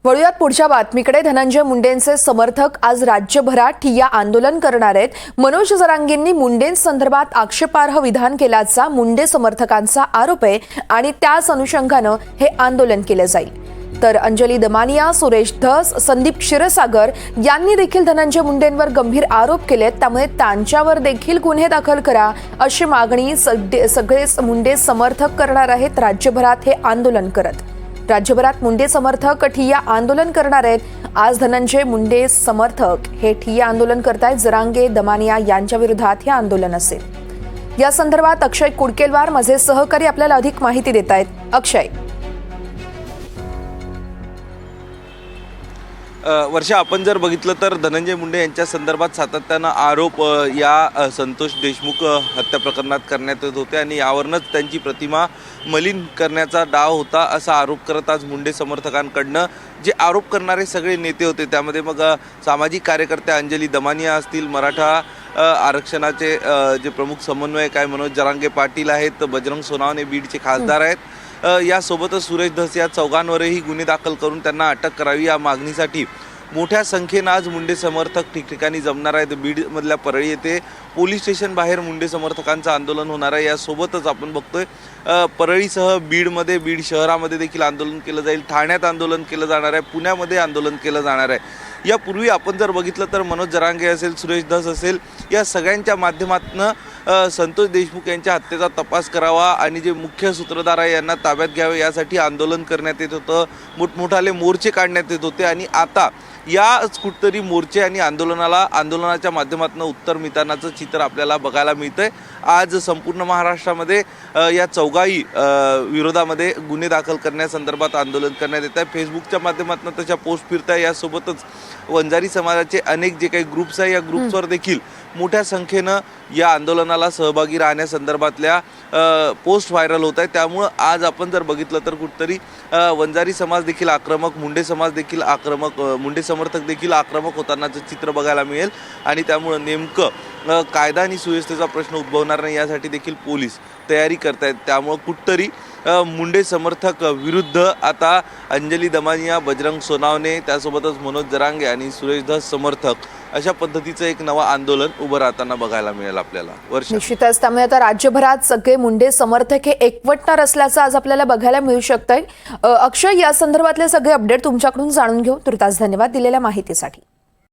वळूयात पुढच्या बातमीकडे। धनंजय मुंडेंचे समर्थक आज राज्यभरात ठिय्या आंदोलन करणार आहेत। मनोज जरांगेंनी मुंडेंसंदर्भात आक्षेपार्ह विधान केल्याचा मुंडे समर्थकांचा आरोप आहे आणि त्याच अनुषंगाने हे आंदोलन केले जाईल। तर अंजली दमानिया, सुरेश धस, संदीप क्षीरसागर यांनी देखील धनंजय मुंडेंवर गंभीर आरोप केलेत, त्यामुळे त्यांच्यावर देखील गुन्हे दाखल करा अशी मागणी सगळेच मुंडे समर्थक करणार आहेत। राज्यभरात हे आंदोलन करत राज्यभरात मुंडे समर्थक ठिय्या आंदोलन करणार आहेत। आज धनंजय मुंडे समर्थक हे ठिय्या आंदोलन करतायत। जरांगे, दमानिया यांच्या विरोधात हे आंदोलन असेल। या संदर्भात अक्षय कुडकेलवार माझे सहकारी आपल्याला अधिक माहिती देत आहेत। अक्षय, वर्षा, आपण जर बघितलं तर धनंजय मुंडे यांच्या संदर्भात सातत्यानं आरोप या संतोष देशमुख हत्या प्रकरणात करण्यात येत होते आणि यावरूनच त्यांची प्रतिमा मलिन करण्याचा डाव होता असा आरोप करत आज मुंडे समर्थकांकडनं जे आरोप करणारे सगळे नेते होते, त्यामध्ये मग सामाजिक कार्यकर्ते अंजली दमानिया असतील, मराठा आरक्षणाचे जे प्रमुख समन्वयक आहे मनोज जरांगे पाटील आहेत, बजरंग सोनावणे बीडचे खासदार आहेत, यासोबतच सुरेश धस या चौघांवरही गुन्हे दाखल करून त्यांना अटक करावी या मागणीसाठी मोठ्या संख्येने आज मुंडे समर्थक ठिकठिकाणी जमणार आहेत। बीडमधल्या परळी येथे पोलीस स्टेशन बाहेर मुंडे समर्थकांचं आंदोलन होणार आहे। यासोबतच आपण बघतोय परळीसह बीड शहरामध्ये देखील आंदोलन केलं जाईल, ठाण्यात आंदोलन केलं जाणार आहे, पुण्यामध्ये आंदोलन केलं जाणार आहे। यापूर्वी आपण जर बघितलं तर मनोज जरांगे असेल, सुरेश धस असेल, या सगळ्यांच्या माध्यमातून संतोष देशमुख यांच्या हत्येचा तपास करावा आणि जे मुख्य सूत्रधार आहे यांना ताब्यात घ्यावे यासाठी आंदोलन करण्यात येत होतं, मोठमोठाले मोर्चे काढण्यात येत होते आणि आता याच कुठतरी मोर्चे आणि आंदोलनाच्या माध्यमातून उत्तर मिळतानाचं चित्र आपल्याला बघायला मिळतंय। आज संपूर्ण महाराष्ट्रामध्ये या चौघाही विरोधामध्ये गुन्हे दाखल करण्यासंदर्भात आंदोलन करण्यात येत आहे। फेसबुकच्या माध्यमातून त्याच्या पोस्ट फिरत आहे। यासोबतच वंजारी समाजाचे अनेक जे काही ग्रुप्स आहे या ग्रुप्सवर देखील मोठ्या संख्येनं या आंदोलनाला सहभागी राहण्यासंदर्भातल्या पोस्ट व्हायरल होत आहे। त्यामुळं आज आपण जर बघितलं तर कुठतरी वंजारी समाज देखील आक्रमक, मुंडे समाज देखील आक्रमक, मुंडे समर्थक देखील आक्रमक होतानाचं चित्र बघायला मिळेल आणि त्यामुळं नेमकं कायदा आणि सुव्यवस्थेचा प्रश्न उद्भवणार नाही यासाठी देखील पोलीस तयारी करतायत। त्यामुळं कुठतरी मुंडे समर्थक विरुद्ध आता अंजली दमानिया, बजरंग सोनावणे, त्यासोबतच मनोज जरांगे आणि सुरेश धस समर्थक अशा पद्धतीचं एक नवं आंदोलन उभं राहताना बघायला मिळेल आपल्याला। वर्षा, निश्चितच त्यामुळे आता राज्यभरात सगळे मुंडे समर्थक हे एकवटणार असल्याचं आज आपल्याला बघायला मिळू शकतंय। अक्षय, या संदर्भातले सगळे अपडेट तुमच्याकडून जाणून घेऊ। तुर्तास धन्यवाद दिलेल्या माहितीसाठी।